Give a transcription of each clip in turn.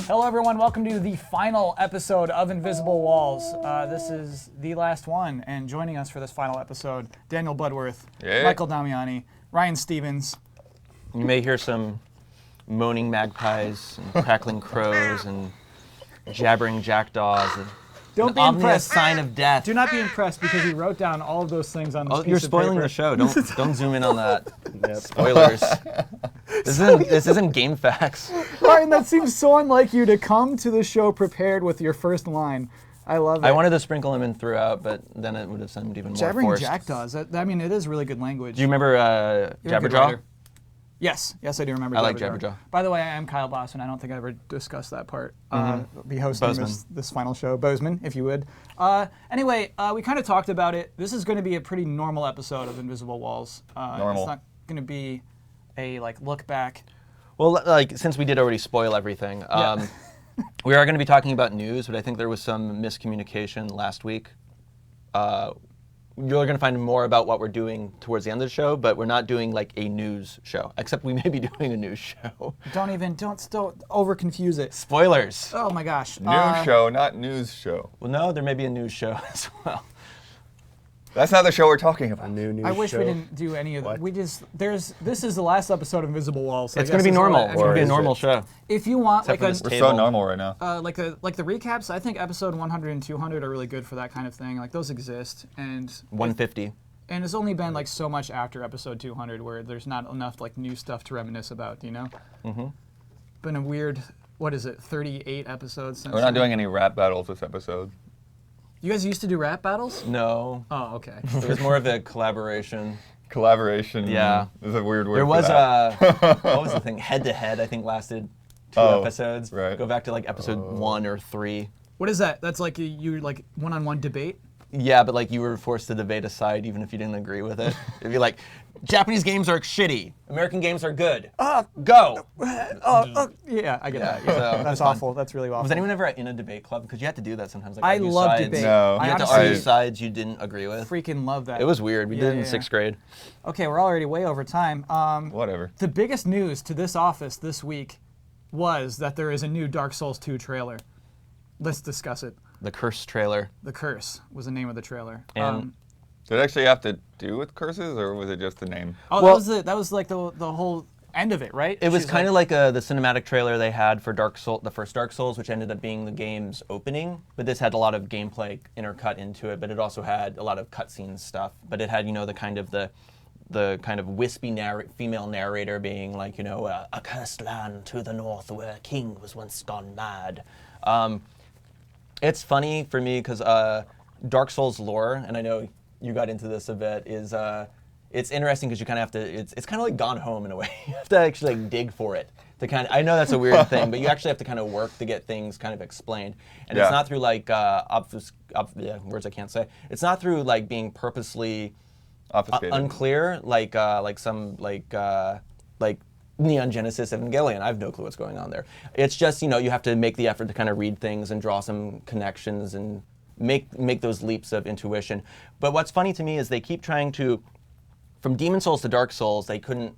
Hello everyone, welcome to the final episode of Invisible Walls. This is the last one, and joining us for this final episode, Daniel Bloodworth, Michael Damiani, Ryan Stevens. You may hear some moaning magpies, and crackling crows, and jabbering jackdaws. Don't an be ominous impressed. sign of death. Do not be impressed because he wrote down all of those things on this piece You're of spoiling paper. the show. Don't zoom in on that. Spoilers. This isn't game facts. Ryan, that seems so unlike you to come to the show prepared with your first line. I love it. I wanted to sprinkle them in throughout, but then it would have sounded even more Jabbering forced. jackdaws. I mean, it is really good language. Do you remember You're a good Jabberjaw? writer. Yes, I do remember. I like Jabberjaw. By the way, I am Kyle Bossman. I don't think I ever discussed that part. Be hosting this final show, Bozeman, if you would. Anyway, we kind of talked about it. This is going to be a pretty normal episode of Invisible Walls. Normal. It's not going to be a look back. Well, since we did already spoil everything, we are going to be talking about news, but I think there was some miscommunication last week. You're going to find more about what we're doing towards the end of the show, but we're not doing like a news show, except we may be doing a news show. Don't over confuse it. Spoilers. Oh my gosh. News show, not news show. Well, no, there may be a news show as well. That's not the show we're talking about. I wish we didn't do any of that. This is the last episode of Invisible Walls. So It's going to be normal. It's going to be a normal show. If you want Except for this We're table. so normal right now. like the recaps, I think episode 100 and 200 are really good for that kind of thing. Like those exist, and 150. and it's only been like so much after episode 200 where there's not enough like new stuff to reminisce about, you know. Been a weird, 38 episodes since. We're not doing any rap battles this episode. You guys used to do rap battles? No. Oh, okay. It was more of a collaboration. Collaboration. Yeah. Is a weird word. There was for that. what was the thing? Head to head, I think, lasted 2 episodes. Right. Go back to like episode 1 or 3. What is that? That's like you like one-on-one debate? Yeah, but like you were forced to debate a side even if you didn't agree with it. It'd be like, Japanese games are shitty. American games are good. Go. Yeah, I get that. So, Yeah. it That's was awful. That's really awful. Was anyone ever in a debate club? Because you had to do that sometimes. Like I argue love sides. debate. No. You I had to honestly argue sides you didn't agree with. freaking love that. It was weird. We did it in 6th grade. Okay, we're already way over time. Whatever. The biggest news to this office this week was that there is a new Dark Souls 2 trailer. Let's discuss it. The Curse trailer. The Curse was the name of the trailer. And Did it actually have to do with curses, or was it just the name? that was like the whole end of it, right? it was kind of like the cinematic trailer they had for the first Dark Souls, which ended up being the game's opening. But this had a lot of gameplay intercut into it, but it also had a lot of cutscene stuff. But it had, the kind of wispy female narrator being like, a cursed land to the north where a king was once gone mad. It's funny for me because Dark Souls lore, and I know you got into this a bit, is it's interesting because you kind of have to. It's kind of like Gone Home in a way. You have to actually like dig for it to kind of. I know that's a weird thing, but you actually have to kind of work to get things kind of explained, and it's not through like words I can't say. It's not through like being purposely unclear, like Neon Genesis Evangelion. I have no clue what's going on there. It's just, you have to make the effort to kind of read things and draw some connections and make those leaps of intuition. But what's funny to me is they keep trying to, from Demon Souls to Dark Souls, they couldn't,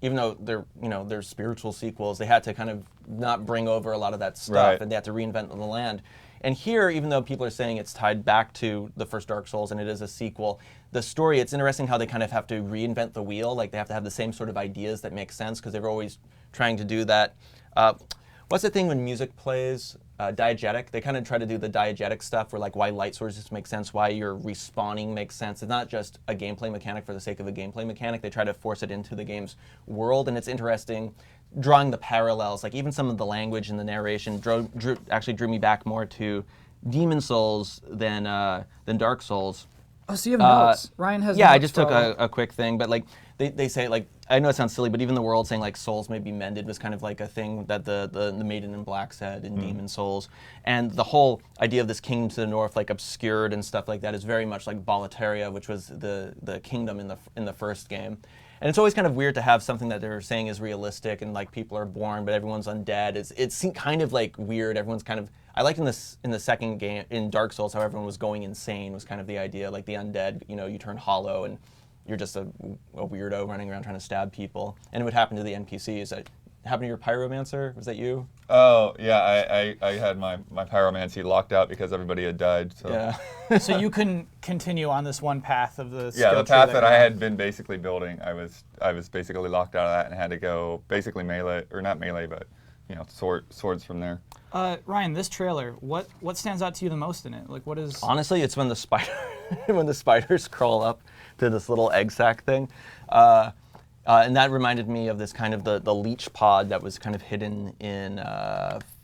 even though they're spiritual sequels, they had to kind of not bring over a lot of that stuff, and they had to reinvent the land. And here, even though people are saying it's tied back to the first Dark Souls and it is a sequel, the story, it's interesting how they kind of have to reinvent the wheel. Like they have to have the same sort of ideas that make sense because they're always trying to do that. What's the thing when music plays? Diegetic. They kind of try to do the diegetic stuff where like why light sources make sense, why your respawning makes sense. It's not just a gameplay mechanic for the sake of a gameplay mechanic. They try to force it into the game's world, and it's interesting drawing the parallels. Like even some of the language and the narration actually drew me back more to Demon Souls than Dark Souls. Oh, so you have notes. Ryan has Yeah, notes I just took a quick thing, but like they say, like, I know it sounds silly, but even the world saying like souls may be mended was kind of like a thing that the Maiden in Black said in Demon Souls. And the whole idea of this kingdom to the north, like obscured and stuff like that, is very much like Boletaria, which was the kingdom in the first game. And it's always kind of weird to have something that they're saying is realistic and like people are born, but everyone's undead. It's kind of like weird. Everyone's kind of. I liked in the second game in Dark Souls how everyone was going insane was kind of the idea, like the undead. You turn hollow and you're just a weirdo running around trying to stab people. And it would happen to the NPCs. happened to your pyromancer? Was that you? Oh, yeah, I had my pyromancy locked out because everybody had died. So. Yeah. So you couldn't continue on this one path of the Yeah, skill the tree path that I you're on. had been basically building, I was basically locked out of that and had to go basically melee, or not melee, but swords from there. Ryan, this trailer, what stands out to you the most in it? Like, what is? Honestly, it's when the spiders crawl up to this little egg sac thing. And that reminded me of this kind of the leech pod that was kind of hidden in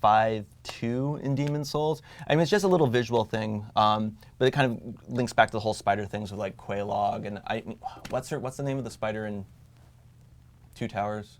5.2 in Demon Souls. I mean, it's just a little visual thing, but it kind of links back to the whole spider things with like Quelaag and what's the name of the spider in Two Towers?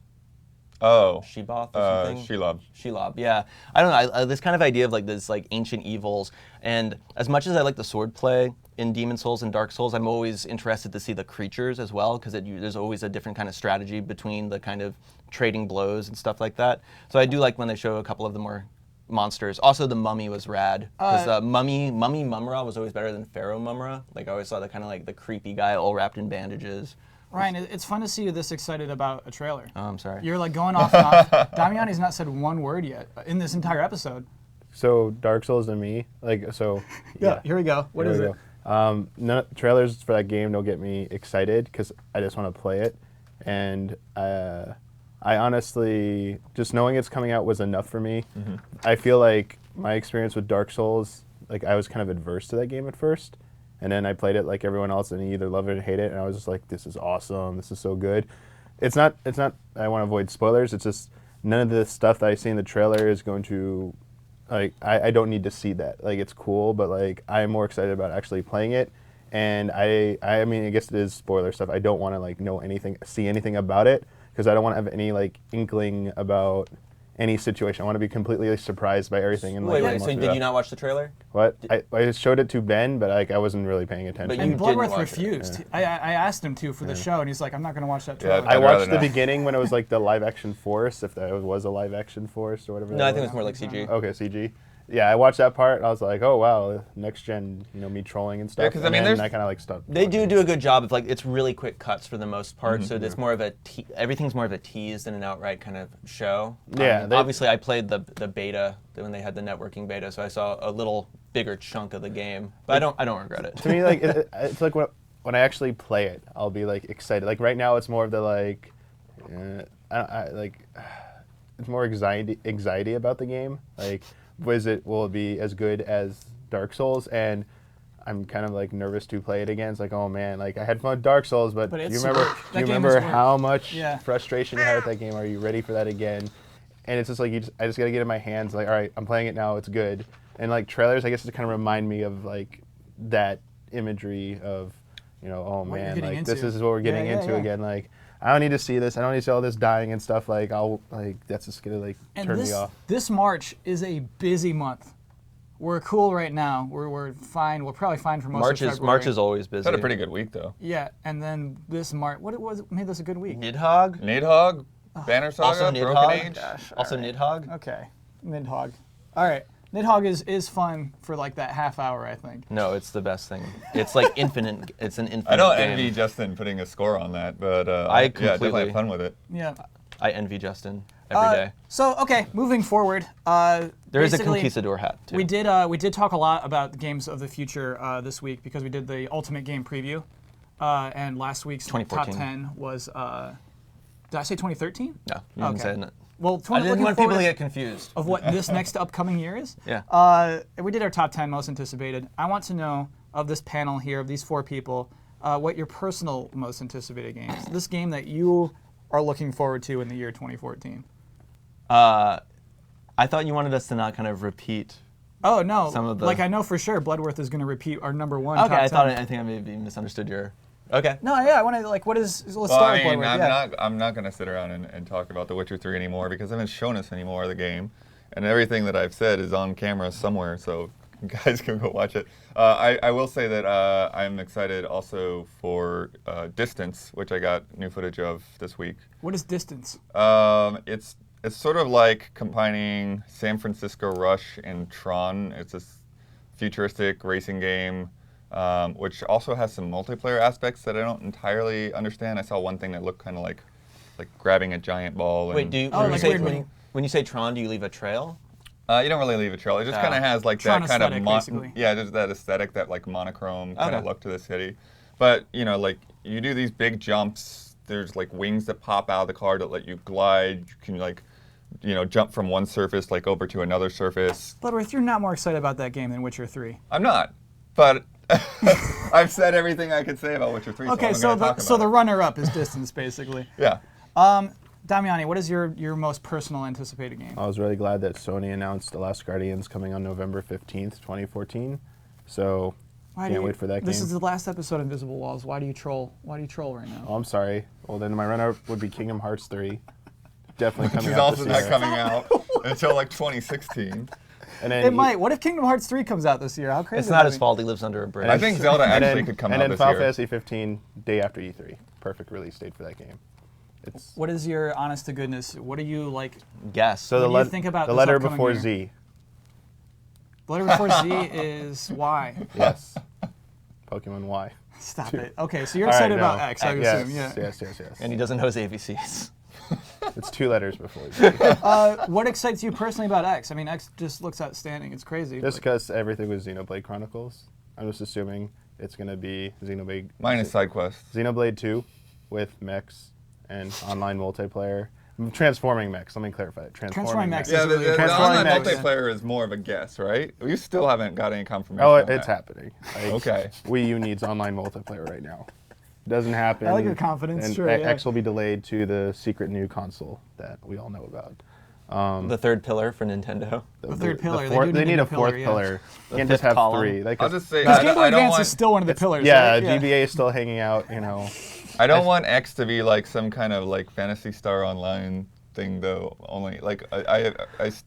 Oh. Shelob or something? Shelob. Yeah. I don't know. This kind of idea of like this like ancient evils, and as much as I like the sword play in Demon Souls and Dark Souls, I'm always interested to see the creatures as well, because there's always a different kind of strategy between the kind of trading blows and stuff like that. So I do like when they show a couple of the more monsters. Also, the mummy was rad, because Mummy Mumra was always better than Pharaoh Mumra. Like I always saw the kind of like the creepy guy all wrapped in bandages. Ryan, it's fun to see you this excited about a trailer. Oh, I'm sorry. You're like going off and off. Damiani's not said one word yet in this entire episode. So Dark Souls and me, like so. Yeah. Here we go. What is it? Trailers for that game don't get me excited because I just want to play it, and I honestly just knowing it's coming out was enough for me. Mm-hmm. I feel like my experience with Dark Souls, like I was kind of adverse to that game at first. And then I played it like everyone else, and either love it or hate it. And I was just like, "This is awesome! This is so good." It's not. I want to avoid spoilers. It's just none of the stuff that I see in the trailer is going to, like, I don't need to see that. Like, it's cool, but like, I'm more excited about actually playing it. And I mean, I guess it is spoiler stuff. I don't want to like know anything, see anything about it, because I don't want to have any like inkling about any situation. I want to be completely surprised by everything. And Wait, so did you not watch the trailer? What? I showed it to Ben, but like I wasn't really paying attention. But you And didn't Bloodworth watch it. refused. I asked him to for the show, and he's like, "I'm not going to watch that trailer." I I'd watched rather the not. beginning when it was like the live action forest, if that was a live action forest or whatever. No, I think it was more like CG. Okay, CG. Yeah, I watched that part. And I was like, oh wow, next gen, me trolling and stuff. Yeah, 'cause, I and mean, then there's- I kind of like stopped. They watching. do a good job of like it's really quick cuts for the most part, so it's more of a everything's more of a tease than an outright kind of show. Yeah, Obviously, I played the beta when they had the networking beta, so I saw a little bigger chunk of the game, but I don't regret it. To me, like it's like when I actually play it, I'll be like excited. Like right now, it's more of the like, it's more anxiety about the game. Like, will it be as good as Dark Souls? And I'm kind of like nervous to play it again. It's like, oh man, like I had fun with Dark Souls, but do you it's remember? work. Do That you game remember is work. how much Yeah. frustration you had with that game? Are you ready for that again? And it's just like I just gotta get in my hands. Like, all right, I'm playing it now. It's good. And like trailers, I guess, just kind of remind me of like that imagery of, oh What you're man, getting like this into. is what we're getting Yeah, into yeah. again. Like, I don't need to see this. I don't need to see all this dying and stuff. Like, that's just gonna like And turn me off. this March is a busy month. We're cool right now. We're fine. We're probably fine for most of February. March is always busy. It's had a pretty good week though. Yeah, and then this March, what made this a good week? Nidhogg. Nidhogg, Banner Saga, Also Broken Nidhogg. Age. Also Nidhogg. Okay, Nidhogg. All right, Nidhogg is fun for like that half hour, I think. No, it's the best thing. It's like infinite. It's an infinite I don't game. envy Justin putting a score on that, but I yeah, definitely completely- have fun with it. Yeah. I envy Justin every day. So okay, moving forward. There is a basically, Conquistador hat too. We did talk a lot about the games of the future this week because we did the Ultimate Game preview, and last week's top 2014. 10 was. Did I say 2013? No, you didn't Okay. say it. Well, I didn't looking want people to forward get confused. of what this next upcoming year is. Yeah. We did our top 10 most anticipated. I want to know of this panel here, of these four people, what your personal most anticipated games. This game that you are looking forward to in the year 2014. I thought you wanted us to not kind of repeat. Oh no! Some of the- Like I know for sure, Bloodworth is going to repeat our number one. Okay, top 10. I think I maybe misunderstood your. Okay. No, yeah, I want to like. What is? Let's Well, start I with mean, Bloodworth. I'm not going to sit around and talk about The Witcher 3 anymore because they haven't shown us any more of the game, and everything that I've said is on camera somewhere, so you guys can go watch it. I will say that I'm excited also for Distance, which I got new footage of this week. What is Distance? It's sort of like combining San Francisco Rush and Tron. It's this futuristic racing game, which also has some multiplayer aspects that I don't entirely understand. I saw one thing that looked kind of like like grabbing a giant ball. And Wait, do you, Oh, like weird when you say Tron, do you leave a trail? You don't really leave a trail. It just kind of has like Tron that kind aesthetic, of basically. just that aesthetic, that like monochrome kind of Okay. look to the city. But you know, like you do these big jumps. There's like wings that pop out of the car that let you glide. You can like, you know, jump from one surface like over to another surface. Bloodworth, you're not more excited about that game than Witcher 3. I'm not, but I've said everything I could say about Witcher 3. Okay, so the runner-up is Distance, basically. Yeah. Damiani, what is your most personal anticipated game? I was really glad that Sony announced The Last Guardians coming on November 15th, 2014. So can't wait for that game. This is the last episode of Invisible Walls. Why do you troll? Why do you troll right now? Oh, I'm sorry. Well, then my runner-up would be Kingdom Hearts 3. Definitely Which coming is out also this not year. coming out until like 2016. And then It might. What if Kingdom Hearts 3 comes out this year? How crazy It's would not that his be? fault. He lives under a bridge. I think Zelda and actually then, could come and out then this Final year. Fantasy 15 day after E3. Perfect release date for that game. It's What is your honest to goodness? What do you like? Guess. so When the, you let- think about the this letter upcoming before year. Z. The letter before Z is Y. Yes. Pokemon Y. Stop it. Okay, so you're All right, excited about no. X, I would yes, assume. Yeah. yes. And he doesn't know his ABCs. It's 2 letters before Z. What excites you personally about X? I mean, X just looks outstanding. It's crazy. Just but- because everything was Xenoblade Chronicles. I'm just assuming it's going to be Xenoblade. Minus side quests. Xenoblade 2 with mechs and online multiplayer. Transforming mechs. Let me clarify it. Transforming mechs. Yeah, It's the really Transforming online mechs. multiplayer is more of a guess, right? We still haven't got any confirmation. Oh, on it's that. happening. Like, Okay. Wii U needs online multiplayer right now. It doesn't happen. I like your confidence, And sure, X yeah. will be delayed to the secret new console that we all know about. The third pillar for Nintendo. The third pillar. They fourth- do they need need a a fourth pillar, yeah. pillar. You can't fifth just have column. 3. Like, I'll just say Because I Game Boy don't Advance want is still one of the pillars, yeah, right? GBA is still hanging out. You know, I don't want X to be like some kind of like Phantasy Star Online thing though. Only like I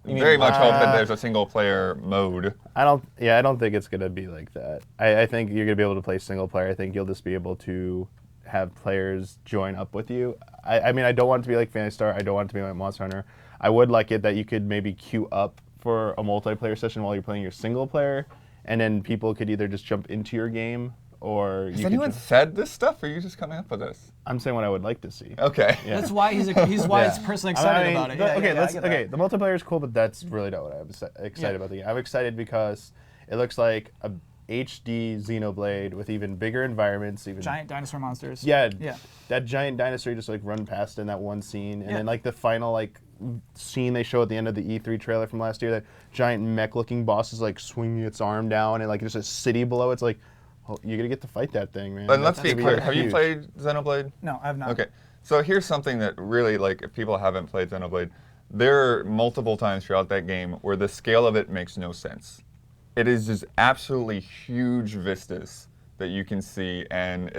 mean, very much hope that there's a single player mode. I don't think it's gonna be like that. I think you're gonna be able to play single player. I think you'll just be able to have players join up with you. I mean, I don't want it to be like Phantasy Star. I don't want it to be like Monster Hunter. I would like it that you could maybe queue up for a multiplayer session while you're playing your single player, and then people could either just jump into your game or Has you anyone could. said this stuff, or are you just coming up with this? I'm saying what I would like to see. Okay. Yeah. That's why he's why Yeah. it's personally excited I mean, about it. the- Yeah, okay, yeah, I get that. okay. The multiplayer is cool, but that's really not what I'm excited Yeah. about the game. I'm excited because it looks like a HD Xenoblade with even bigger environments, even Giant dinosaur monsters. Yeah, Yeah. that giant dinosaur you just like run past in that one scene, and Yeah. then like the final like scene they show at the end of the E3 trailer from last year, that giant mech-looking boss is like swinging its arm down, and like there's a city below. It's like, oh, you're gonna get to fight that thing, man. But let's That's be gonna clear. Have you huge. played Xenoblade? No, I have not. Okay. So here's something that really, like, if people haven't played Xenoblade, there are multiple times throughout that game where the scale of it makes no sense. It is just absolutely huge vistas that you can see, and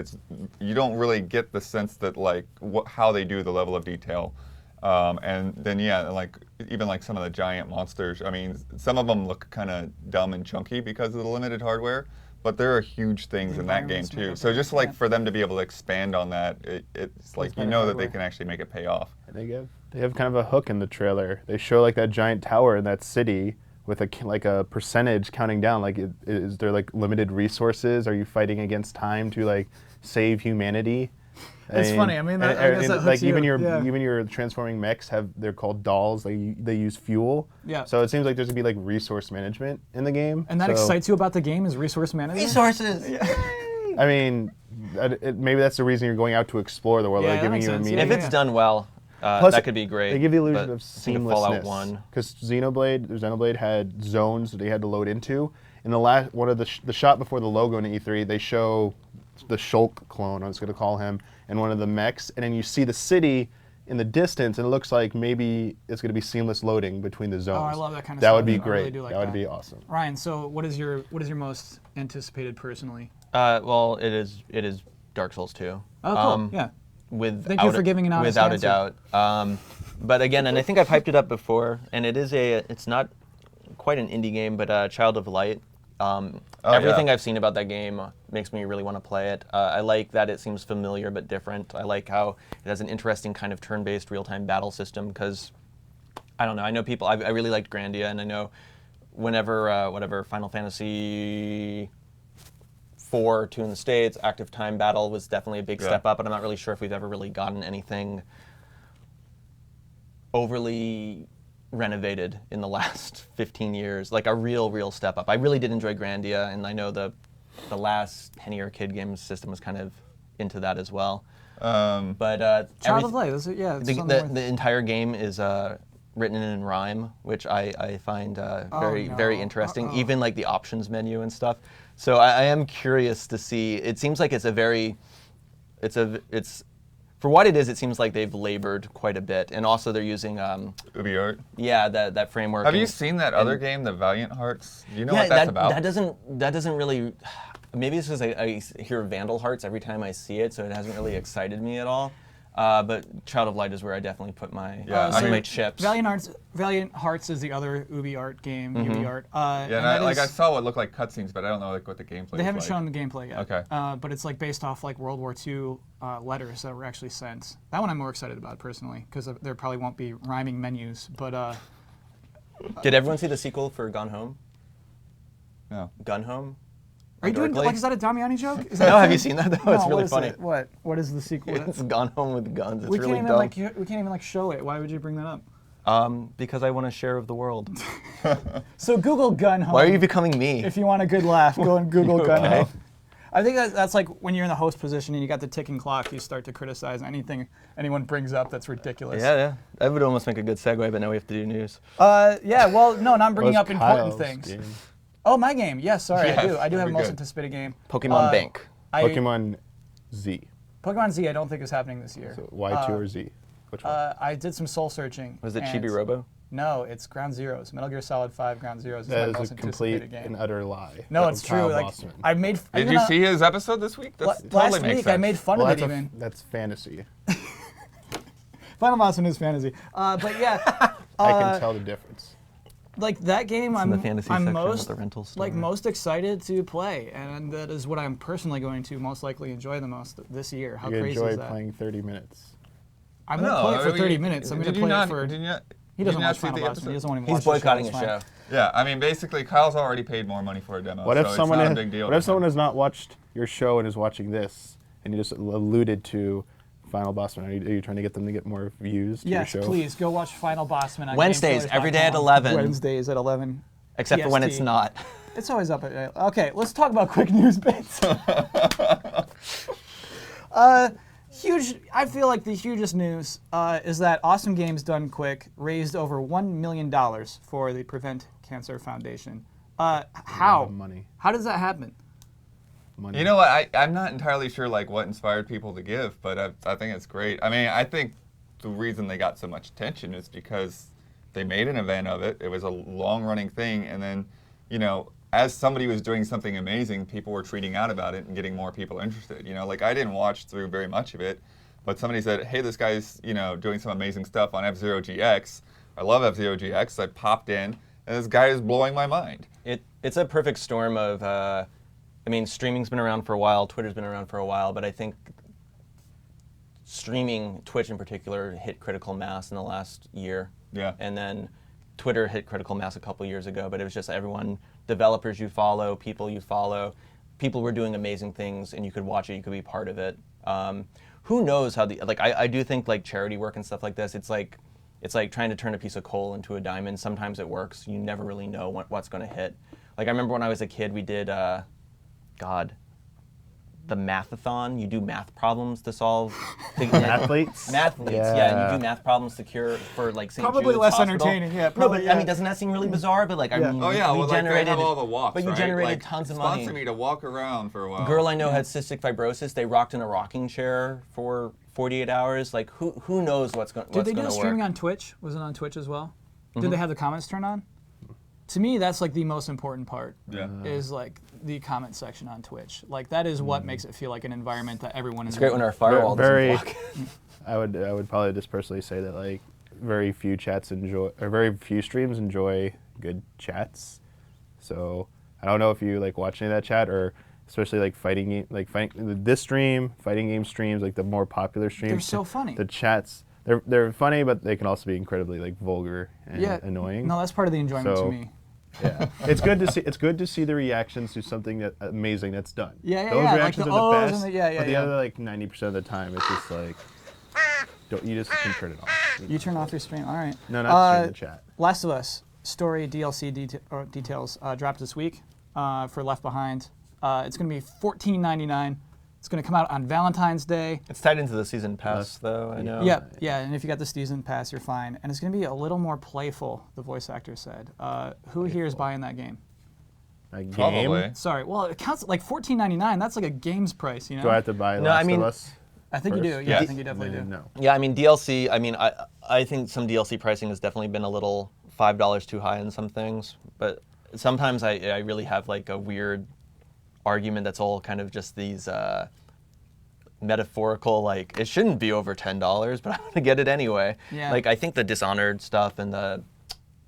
you don't really get the sense that like how they do the level of detail. And then yeah, like even like some of the giant monsters. I mean, some of them look kind of dumb and chunky because of the limited hardware. But there are huge things in that game environments make too. up So for it, just like yeah. for them to be able to expand on that, it's like you better know that they hardware. can actually make it pay off. They have kind of a hook in the trailer. They show like that giant tower in that city with a percentage counting down. Like, is there like limited resources? Are you fighting against time to like save humanity? It's funny. I mean, I guess that hooks like even you, yeah. your transforming mechs they're called dolls. They use fuel. Yeah. So it seems like there's gonna be like resource management in the game. And that So, excites you about the game is resource management? Resources. I mean, maybe that's the reason you're going out to explore the world. Yeah, Like that giving makes you a sense. meaning. If it's done well, Plus, that could be great. They give the illusion but of I think Fallout seamlessness. 1. Because Xenoblade had zones that they had to load into. In the last one of the shot before the logo in E3, they show the Shulk clone, I was going to call him, and one of the mechs, and then you see the city in the distance, and it looks like maybe it's going to be seamless loading between the zones. Oh, I love that kind of That stuff. would be I great. really do like that would that. be awesome. Ryan, so what is your most anticipated personally? Well, it is Dark Souls 2. Oh, cool. Yeah. Thank you for giving an honest without answer. a doubt. But again, and I think I've hyped it up before, and it's not quite an indie game, but Child of Light. Everything yeah. I've seen about that game makes me really want to play it. I like that it seems familiar but different. I like how it has an interesting kind of turn-based real-time battle system because, I don't know, I know people, I really liked Grandia, and I know whenever Final Fantasy 2 in the States, active time battle was definitely a big Yeah. step up, but I'm not really sure if we've ever really gotten anything overly renovated in the last 15 years, like a real step up. I really did enjoy Grandia, and I know the last Penny Arcade Games system was kind of into that as well. But Child of Light, the entire game is written in rhyme, which I find very interesting. Even like the options menu and stuff. So I am curious to see. It seems like it's for what it is. It seems like they've labored quite a bit, and also they're using UbiArt. Yeah, that framework. Have you seen that other game, the Valiant Hearts? Do you know what that's about? That doesn't really. Maybe it's because I hear Vandal Hearts every time I see it, so it hasn't really excited me at all. But Child of Light is where I definitely put my my chips. Valiant Hearts is the other UbiArt game. UbiArt. I saw what looked like cutscenes, but I don't know what the gameplay is like. They haven't shown the gameplay yet. Okay. But it's like based off like World War II letters that were actually sent. That one I'm more excited about personally because there probably won't be rhyming menus. But did everyone see the sequel for Gone Home? No. Gun Home? Are you doing like is that a Damiani joke? No, have you seen that though? No, it's really funny. What is the sequel? It's Gone Home with Guns. It's we really can't dumb. even we can't even show it. Why would you bring that up? Because I want a share of the world. So Google Gun Home. Why are you becoming me? If you want a good laugh, go and Google Gun Home. I think that's like when you're in the host position and you got the ticking clock, you start to criticize anything anyone brings up that's ridiculous. Yeah. That would almost make a good segue, but now we have to do news. Well, no, I'm bringing up important Kyle's things. game? Oh, my game. Yes, sorry, Yes, I do. I do that'd have a be most good. anticipated game. Pokemon Bank. Pokemon Z. Pokemon Z I don't think is happening this year. So Y2 or Z? Which one? I did some soul searching. Was it and- Chibi Robo? No, it's Ground Zeroes. Metal Gear Solid 5 Ground Zeroes is my That most is a complete anticipated game. and utter lie. No, That it's was true. Kyle Like Bossman. I made. Did you see his episode this week? That totally last makes week sense. I made fun Well, of it even. that's fantasy. Final Bossman is fantasy. But yeah. I can tell the difference. Like that game, in the fantasy I'm section most of the rental store. like most excited to play, and that is what I'm personally going to most likely enjoy the most this year. How You crazy enjoy is that? playing 30 minutes. I'm gonna play it for 30 minutes. I'm gonna play it for. Did you not? He did doesn't you not watch see Final the Bossman. episode? He doesn't want to He's watch the boycotting It's a fine. show. Yeah, I mean, basically, Kyle's already paid more money for a demo. What if so someone it's not a big deal. What if someone has not watched your show and is watching this, and you just alluded to Final Bossman? Are you trying to get them to get more views to Yes, your show? please go watch Final Bossman on Wednesdays, every day at GameTrailers.com. 11. Wednesdays at 11. Except for when it's PST. not. It's always up at. Okay, let's talk about quick news bits. Huge. I feel like the hugest news is that Awesome Games Done Quick raised over $1 million for the Prevent Cancer Foundation. How? Money. How does that happen? Money. You know what? I'm not entirely sure like what inspired people to give, but I think it's great. I mean, I think the reason they got so much attention is because they made an event of it. It was a long-running thing, and then, you know, as somebody was doing something amazing, people were tweeting out about it and getting more people interested. You know, like I didn't watch through very much of it, but somebody said, "Hey, this guy's doing some amazing stuff on F-Zero GX. I love F-Zero GX." I popped in, and this guy is blowing my mind. It's a perfect storm of. I mean, streaming's been around for a while. Twitter's been around for a while, but I think streaming, Twitch in particular, hit critical mass in the last year. Yeah. And then Twitter hit critical mass a couple years ago, but it was just everyone, developers you follow, people were doing amazing things, and you could watch it, you could be part of it. Who knows how I do think like charity work and stuff like this, it's like trying to turn a piece of coal into a diamond. Sometimes it works. You never really know what's going to hit. Like I remember when I was a kid, we did, the mathathon. You do math problems to solve. Athletes? Mathletes, yeah. And you do math problems to cure for like St. Probably Jude's less Hospital. entertaining, yeah, No, probably, but yeah. I mean, doesn't that seem really bizarre? But like, I mean, Oh yeah, we well, like they generated, have all the walks, but you right? generated like, tons of sponsor money. me to walk around for a while. A girl I know had cystic fibrosis. They rocked in a rocking chair for 48 hours. Like, who knows what's going to work? Did they do streaming on Twitch? Was it on Twitch as well? Did they have the comments turned on? To me, that's like the most important part. Yeah. Is like the comment section on Twitch. Like that is what makes it feel like an environment that everyone is. It's great when our firewall Very- doesn't block. I would probably just personally say that like very few streams enjoy good chats. So I don't know if you like watch any of that chat, or especially like fighting game streams, like the more popular streams. They're so funny. The chats, they're funny, but they can also be incredibly like vulgar and annoying. No, that's part of the enjoyment So- to me. Yeah, it's good to see the reactions to something that amazing that's done. Yeah, Those like reactions the are ohs the and best. the- yeah, but the yeah. other like 90% of the time, it's just like You just can turn it off. You turn off your stream. All right. No, not stream the chat. Last of Us story DLC details dropped this week for Left Behind. It's going to be $14.99. It's going to come out on Valentine's Day. It's tied into the season pass, though, I know. Yeah, and if you got the season pass, you're fine. And it's going to be a little more playful, the voice actor said. Who here is buying that game? A game? Probably. Sorry, well, it counts like $14.99. That's like a game's price, you know? Do I have to buy No, I Last mean- of Us? I think you do. first? Yeah, I think you definitely do. No. Yeah, I mean, DLC, I think some DLC pricing has definitely been a little $5 too high in some things. But sometimes I really have like a weird argument that's all kind of just these metaphorical, like, it shouldn't be over $10, but I'm going to get it anyway. Yeah. Like, I think the Dishonored stuff and the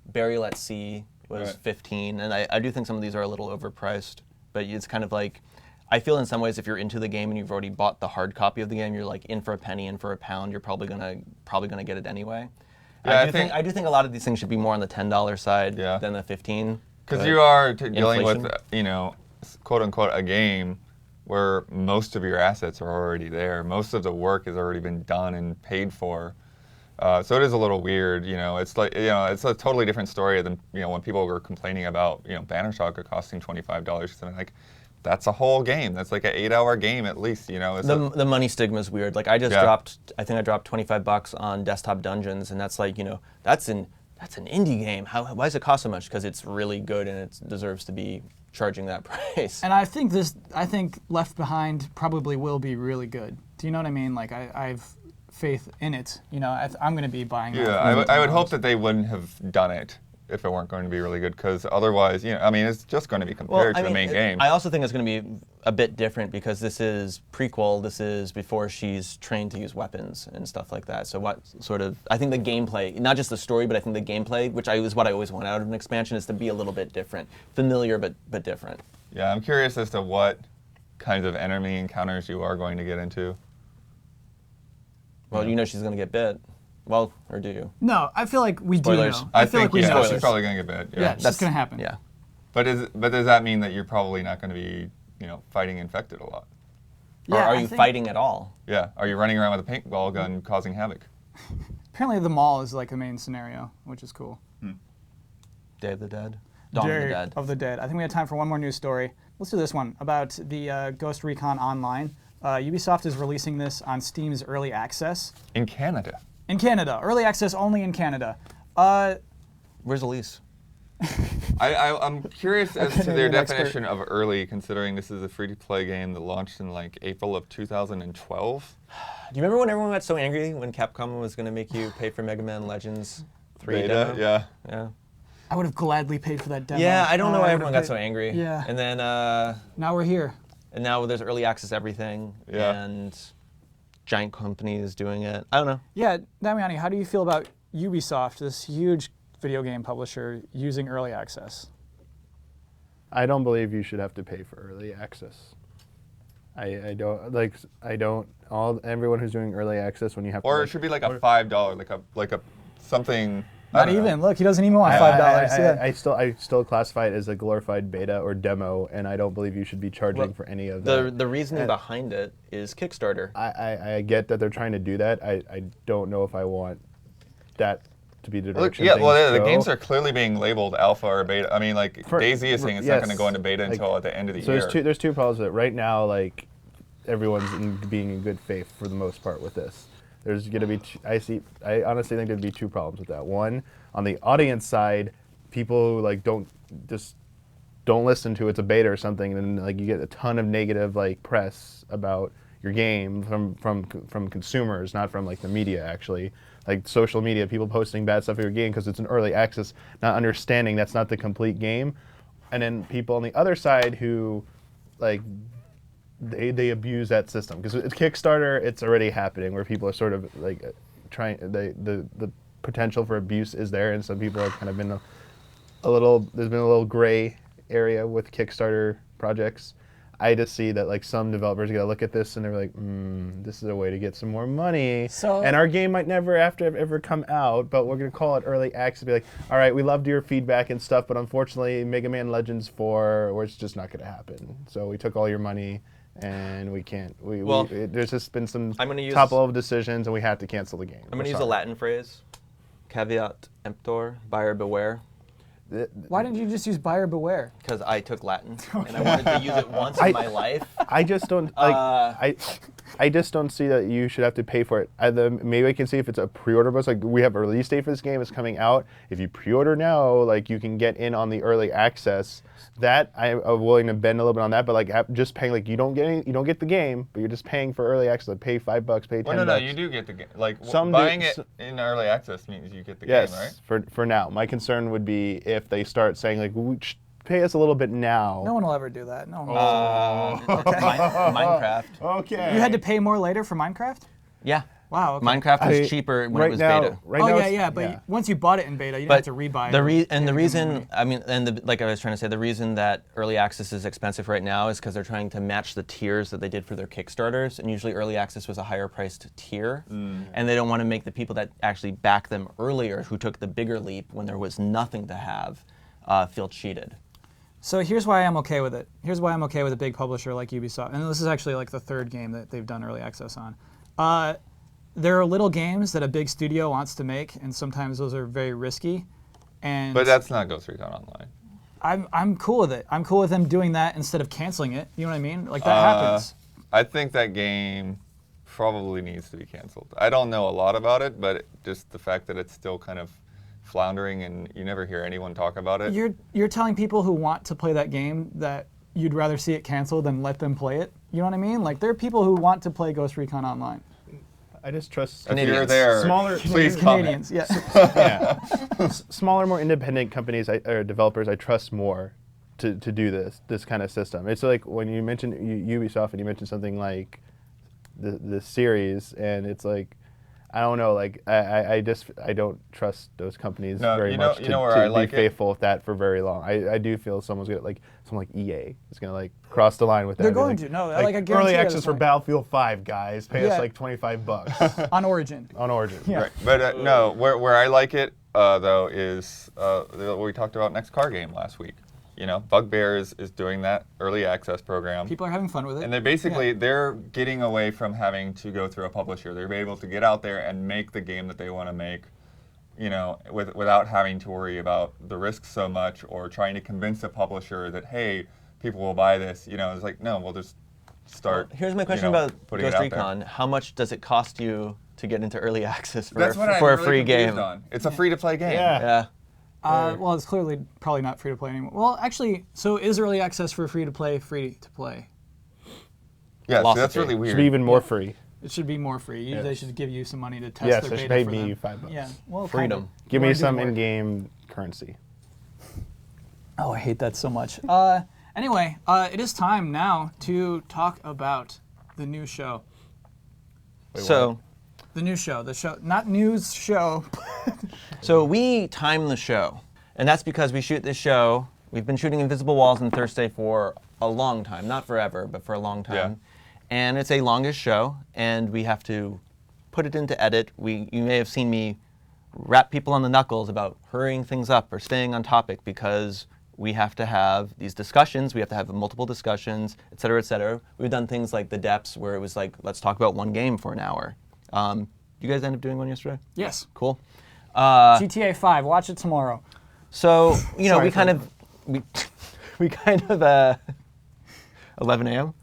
Burial at Sea was Right. 15, and I do think some of these are a little overpriced. But it's kind of like, I feel in some ways if you're into the game and you've already bought the hard copy of the game, you're like in for a penny, in for a pound, you're probably gonna get it anyway. Yeah, I do think a lot of these things should be more on the $10 side Yeah. than the 15. Because but you are dealing with, inflation. quote unquote, a game where most of your assets are already there. Most of the work has already been done and paid for. So it is a little weird, It's like, it's a totally different story than, when people were complaining about, Banner Saga costing $25. So I'm like, that's a whole game. That's like an 8-hour game at least, It's The money stigma is weird. Like I think I dropped $25 on Desktop Dungeons, and that's like, that's an indie game. Why does it cost so much? Because it's really good and it deserves to be charging that price. And I think Left Behind probably will be really good. Do you know what I mean? Like I've faith in it. I'm going to be buying that. Yeah, I would hope that they wouldn't have done it if it weren't going to be really good, because otherwise, it's just going to be compared to the main game. I also think it's going to be a bit different because this is prequel. This is before she's trained to use weapons and stuff like that. So I think the gameplay, not just the story, but I think the gameplay, which is what I always want out of an expansion, is to be a little bit different. Familiar, but different. Yeah, I'm curious as to what kinds of enemy encounters you are going to get into. Well, she's going to get bit. Well, or do you? No, I feel like we Spoilers. do know. I feel think like we know. she's probably going to get bit. Yeah, it's just going to happen. Yeah. But does that mean that you're probably not going to be, fighting infected a lot? Or Yeah, are I you think- fighting at all? Yeah. Are you running around with a paintball gun causing havoc? Apparently the mall is like the main scenario, which is cool. Day of the Dead? Dawn of the Day Dead. of the Dead. I think we have time for one more news story. Let's do this one about the Ghost Recon Online. Ubisoft is releasing this on Steam's Early Access. In Canada. In Canada. Early Access only in Canada. Where's Elise? I'm curious as to their Canadian expert. definition of early, considering this is a free-to-play game that launched in like April of 2012. Do you remember when everyone got so angry when Capcom was going to make you pay for Mega Man Legends 3 demo? Yeah. Yeah. I would have gladly paid for that demo. Yeah, I don't know Oh, why I everyone would've got so paid- angry. Yeah. And then Now we're here. and now there's early access everything. Yeah. And giant companies doing it. I don't know. Yeah, Damiani, how do you feel about Ubisoft, this huge video game publisher, using Early Access? I don't believe you should have to pay for early access. I don't everyone who's doing early access when you have Or to it should be like a $5, like a something. I Not don't know. even. Look, he doesn't even want $5. I still classify it as a glorified beta or demo, and I don't believe you should be charging for any of that. The reasoning And- behind it is Kickstarter. I get that they're trying to do that. I don't know if I want that to be the Look, direction. yeah, things well, the go. games are clearly being labeled alpha or beta. I mean, like Daisy is saying it's not yes, going to go into beta like, until at the end of the So year. there's two problems with it. Right now, like everyone's being in good faith for the most part with this. There's going to be I honestly think there'd be two problems with that. One, on the audience side, people who like don't listen to it's a beta or something, and like you get a ton of negative like press about your game from consumers, not from like the media actually. Like social media, people posting bad stuff of your game because it's an early access, not understanding that's not the complete game. And then people on the other side who like they abuse that system because it's Kickstarter. It's already happening where people are sort of like trying. The potential for abuse is there, and some people have kind of been a little. There's been a little gray area with Kickstarter projects. I just see that like some developers gotta look at this and they're like, this is a way to get some more money. So- and our game might never ever come out, but we're gonna call it early access. Be like, all right, we loved your feedback and stuff, but unfortunately, Mega Man Legends 4, or it's just not gonna happen. So we took all your money and we can't. There's just been some I'm gonna use- top-level decisions, and we have to cancel the game. I'm going to use a Latin phrase. Caveat emptor, buyer beware. Why didn't you just use buyer beware? Because I took Latin and I wanted to use it once in my life. I just don't I just don't see that you should have to pay for it. Maybe I can see if it's a pre-order bonus. Like we have a release date for this game. It's coming out. If you pre-order now, like you can get in on the early access. That I'm willing to bend a little bit on that. But like just paying, like you don't get the game, but you're just paying for early access. Like, pay $5, pay $10. Well, no, you do get the game. Like buying it in early access means you get the game, right? Yes, for now. My concern would be if they start saying like, pay us a little bit now. No one will ever do that. No one. Minecraft. Okay. You had to pay more later for Minecraft? Yeah. Wow. Okay. Minecraft was cheaper when it was beta. But once you bought it in beta, you didn't have to rebuy it. The reason, like I was trying to say, the reason that early access is expensive right now is because they're trying to match the tiers that they did for their Kickstarters, and usually early access was a higher priced tier, and they don't want to make the people that actually back them earlier, who took the bigger leap when there was nothing to have, feel cheated. So here's why I'm okay with it. Here's why I'm okay with a big publisher like Ubisoft, and this is actually like the third game that they've done early access on. There are little games that a big studio wants to make, and sometimes those are very risky. But that's not Ghost Recon Online. I'm cool with it. I'm cool with them doing that instead of canceling it. You know what I mean? Like that happens. I think that game probably needs to be canceled. I don't know a lot about it, but just the fact that it's still kind of floundering and you never hear anyone talk about it. You're telling people who want to play that game that you'd rather see it canceled than let them play it. You know what I mean? Like there are people who want to play Ghost Recon Online. I just trust if you're there, smaller please Canadians, yeah. Smaller, more independent companies or developers I trust more to do this kind of system. It's like when you mentioned Ubisoft and you mentioned something like the series, and it's like I don't know, like I don't trust those companies very much to be faithful with that for very long. I do feel someone like EA is gonna like cross the line with that. They're going to. No, like I guarantee early access for Battlefield 5, guys. Pay us like $25 on Origin. On Origin, yeah. Right. But no, where I like it though is what we talked about next car game last week. You know, Bugbear is doing that early access program. People are having fun with it. And they're getting away from having to go through a publisher. They're able to get out there and make the game that they want to make, you know, without having to worry about the risks so much or trying to convince a publisher that, hey, people will buy this. You know, it's like, no, we'll just start. Well, here's my question about Ghost Recon. How much does it cost you to get into early access for a free game? It's a free-to-play game. Yeah. Well, it's clearly probably not free to play anymore. Well, actually, so is early access for free to play? Yeah, so that's really weird. It should be even more free. It should be more free. Yes. They should give you some money to test their beta. Yes, they should pay for me them. $5. Yeah, well, freedom. Give me some in-game currency. Oh, I hate that so much. Anyway, it is time now to talk about the new show. The new show, not news show. So we time the show, and that's because we shoot this show. We've been shooting Invisible Walls on Thursday for a long time, not forever, but for a long time. Yeah. And it's a longish show, and we have to put it into edit. You may have seen me rap people on the knuckles about hurrying things up or staying on topic because we have to have these discussions. We have to have multiple discussions, et cetera, et cetera. We've done things like the Depths, where it was like, let's talk about one game for an hour. You guys end up doing one yesterday? Yes. Cool. GTA 5. Watch it tomorrow. So we kind of 11 a.m.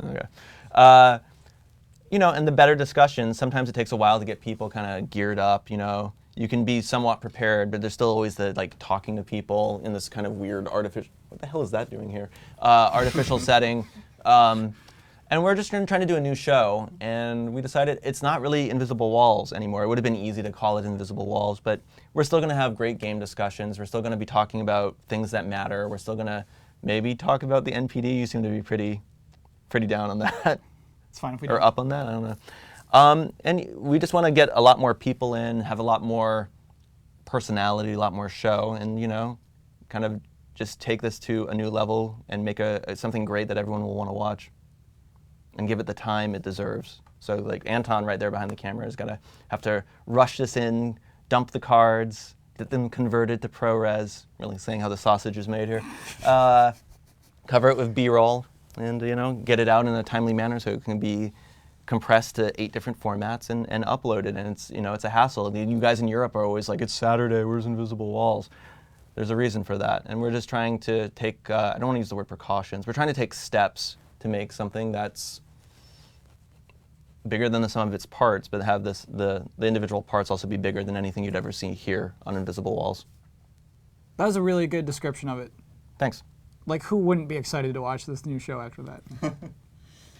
Okay. And the better discussions. Sometimes it takes a while to get people kind of geared up. You can be somewhat prepared, but there's still always the talking to people in this kind of weird artificial. What the hell is that doing here? Artificial setting. And we're just trying to do a new show, and we decided it's not really Invisible Walls anymore. It would have been easy to call it Invisible Walls, but we're still going to have great game discussions. We're still going to be talking about things that matter. We're still going to maybe talk about the NPD. You seem to be pretty down on that. It's fine if we or up on that. I don't know. And we just want to get a lot more people in, have a lot more personality, a lot more show, and kind of just take this to a new level and make something great that everyone will want to watch. And give it the time it deserves. So like Anton right there behind the camera is gonna have to rush this in, dump the cards, get them converted to ProRes, really saying how the sausage is made here. Cover it with B-roll, and get it out in a timely manner so it can be compressed to 8 different formats and uploaded. And it's a hassle. You guys in Europe are always like, it's Saturday, where's Invisible Walls? There's a reason for that, and we're just trying to take. I don't want to use the word precautions. We're trying to take steps to make something that's bigger than the sum of its parts, but have the individual parts also be bigger than anything you'd ever see here on Invisible Walls. That was a really good description of it. Thanks. Like, who wouldn't be excited to watch this new show after that?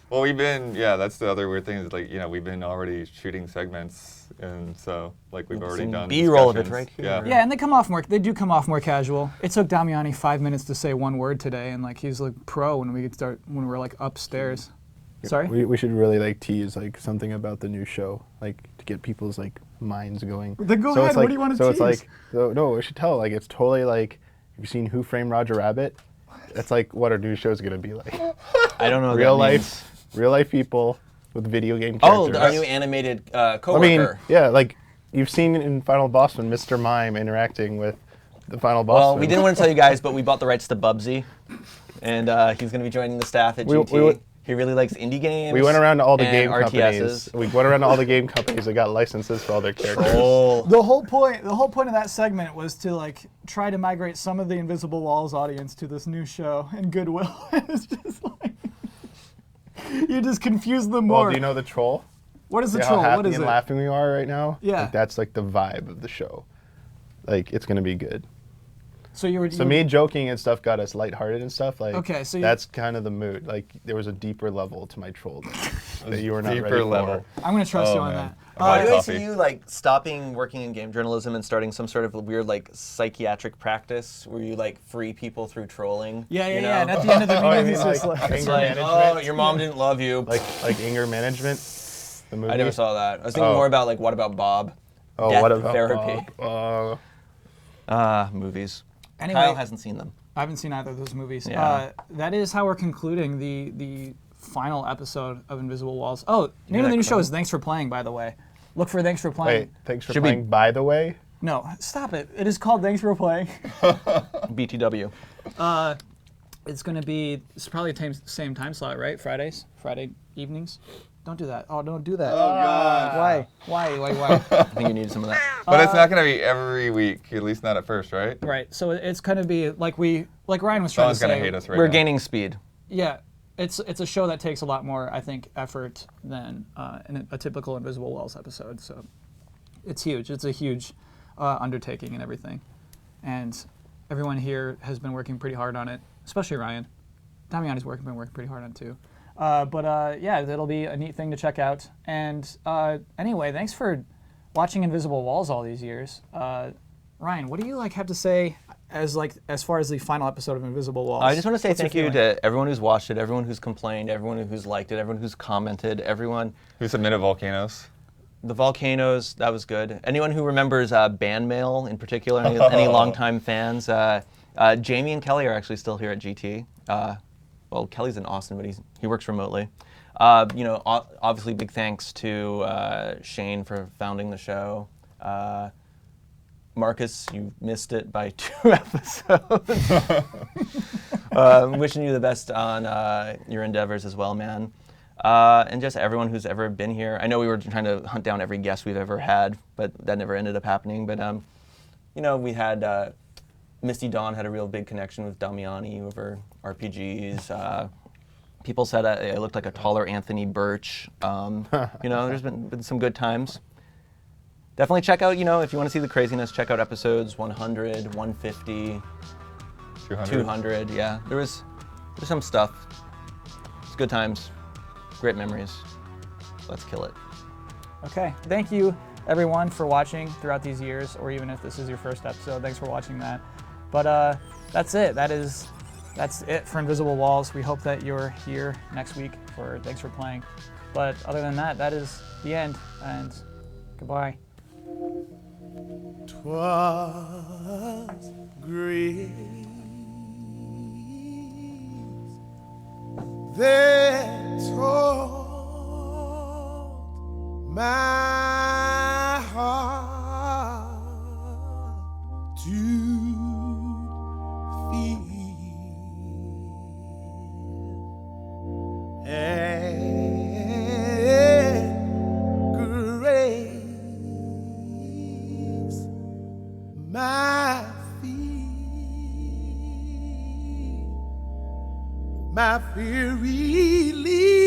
Well, that's the other weird thing is like, we've been already shooting segments, and so like we've already done B-roll of it discussions. right here. Yeah, and they do come off more casual. It took Damiani 5 minutes to say one word today, and like he's like pro when we're like upstairs. Sorry? We should really like tease like something about the new show, like to get people's like minds going. Then go ahead. It's What like, do you want to so tease? it's like no, we should tell. Like it's totally like, have you seen Who Framed Roger Rabbit? That's like what our new show is gonna be like. I don't know what Real that means. Real life people with video game Oh, characters. our new animated coworker. I mean, yeah, like you've seen in Final Boss when Mr. Mime interacting with the Final Boss. Well, we didn't want to tell you guys, but we bought the rights to Bubsy, and he's going to be joining the staff at GT. He really likes indie games. We went around to all the game RTSs. companies. We went around to all the game companies that got licenses for all their characters. Oh. The whole point of that segment was to like try to migrate some of the Invisible Walls audience to this new show in goodwill. It's just like you just confuse them more. Well, do you know the troll? What is the See troll? how happy What is and it? laughing we are right now? Yeah. Like, that's like the vibe of the show. Like it's gonna be good. So Me joking and stuff got us lighthearted and stuff. Like Okay, so that's kind of the mood. Like there was a deeper level to my troll that you were not Deeper ready level. for. I'm gonna trust you on man. that. White Did I coffee. see you like stopping working in game journalism and starting some sort of weird like psychiatric practice where you like free people through trolling? Yeah. you know? And at the end of the Oh, you meeting, mean he's just like like, It's anger like, management? oh, your mom didn't love you. Like anger management. The movie. I never saw that. I was thinking Oh. more about like, what about Bob? Oh, Death what about therapy? Bob? Movies. Anyway, Kyle hasn't seen them. I haven't seen either of those movies. Yeah. That is how we're concluding the final episode of Invisible Walls. Oh, name of that the new show clever. is Thanks for Playing, by the way. Look for Thanks for Playing. Wait, thanks for Should we- playing. By the way, No, stop it. It is called Thanks for Playing. BTW. It's going to be, it's probably the same time slot, right? Friday evenings. Don't do that. Oh, don't do that. Oh, God. Why? I think you need some of that. But it's not going to be every week, at least not at first, right? Right. So it's going to be like Ryan was trying to Someone's say. going to hate us right We're now. gaining speed. Yeah, it's a show that takes a lot more, I think, effort than a typical Invisible Walls episode. So it's huge. It's a huge undertaking and everything, and everyone here has been working pretty hard on it, especially Ryan. Damiani's been working pretty hard on it too. Yeah, it'll be a neat thing to check out. And anyway, thanks for watching Invisible Walls all these years. Ryan, what do you have to say as far as the final episode of Invisible Walls? I just want to say What's your thank you feeling? to everyone who's watched it, everyone who's complained, everyone who's liked it, everyone who's commented, everyone. Who submitted volcanoes? The volcanoes, that was good. Anyone who remembers Band Mail in particular, any longtime fans. Jamie and Kelly are actually still here at GT. Well, Kelly's in Austin, but he works remotely. Obviously, big thanks to Shane for founding the show. Marcus, you missed it by 2 episodes. Wishing you the best on your endeavors as well, man. And just everyone who's ever been here. I know we were trying to hunt down every guest we've ever had, but that never ended up happening. But we had Misty Dawn had a real big connection with Damiani over RPGs. People said I looked like a taller Anthony Birch. There's been some good times. Definitely check out, if you want to see the craziness, check out episodes 100, 150, 200. Yeah, there's some stuff. It's good times, great memories. Let's kill it. Okay, thank you everyone for watching throughout these years, or even if this is your first episode, thanks for watching that. But that's it. That's it for Invisible Walls. We hope that you're here next week for Thanks for Playing. But other than that, that is the end, and goodbye. 'Twas grace that taught my heart to feel. my fear relief.